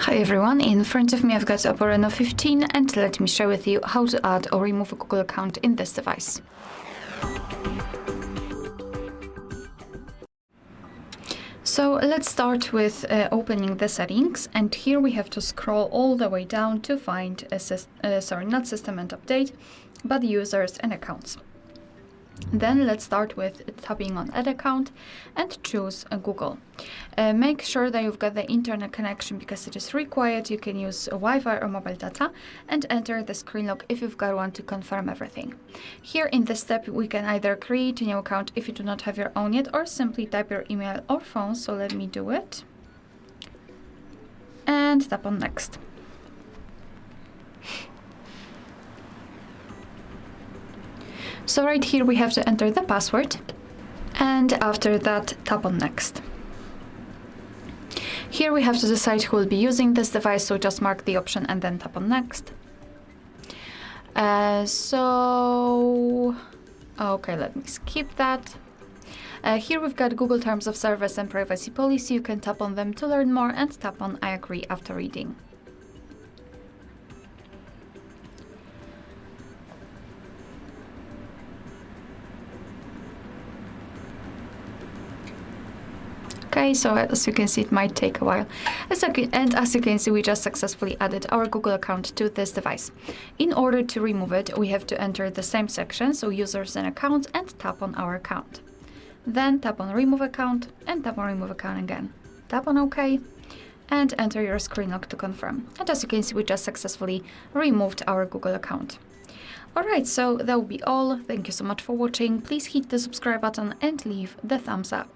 Hi everyone, in front of me I've got OPPO Reno 15 and let me share with you how to add or remove a Google account in this device. So let's start with opening the settings, and here we have to scroll all the way down to find not system and update, but users and accounts. Then let's start with tapping on Add Account and choose Google. Make sure that you've got the internet connection because it is required. You can use Wi-Fi or mobile data and enter the screen lock if you've got one to confirm everything. Here in this step we can either create a new account if you do not have your own yet, or simply type your email or phone. So let me do it and tap on Next. So right here we have to enter the password, and after that tap on Next. Here we have to decide who will be using this device, so just mark the option and then tap on Next. Okay, let me skip that. Here we've got Google Terms of Service and Privacy Policy. You can tap on them to learn more and tap on I agree after reading. Okay, so as you can see, it might take a while. As you can see, we just successfully added our Google account to this device. In order to remove it, we have to enter the same section, so users and accounts, and tap on our account. Then tap on Remove Account and tap on Remove Account again. Tap on OK and enter your screen lock to confirm. And as you can see, we just successfully removed our Google account. Alright, so that will be all. Thank you so much for watching. Please hit the subscribe button and leave the thumbs up.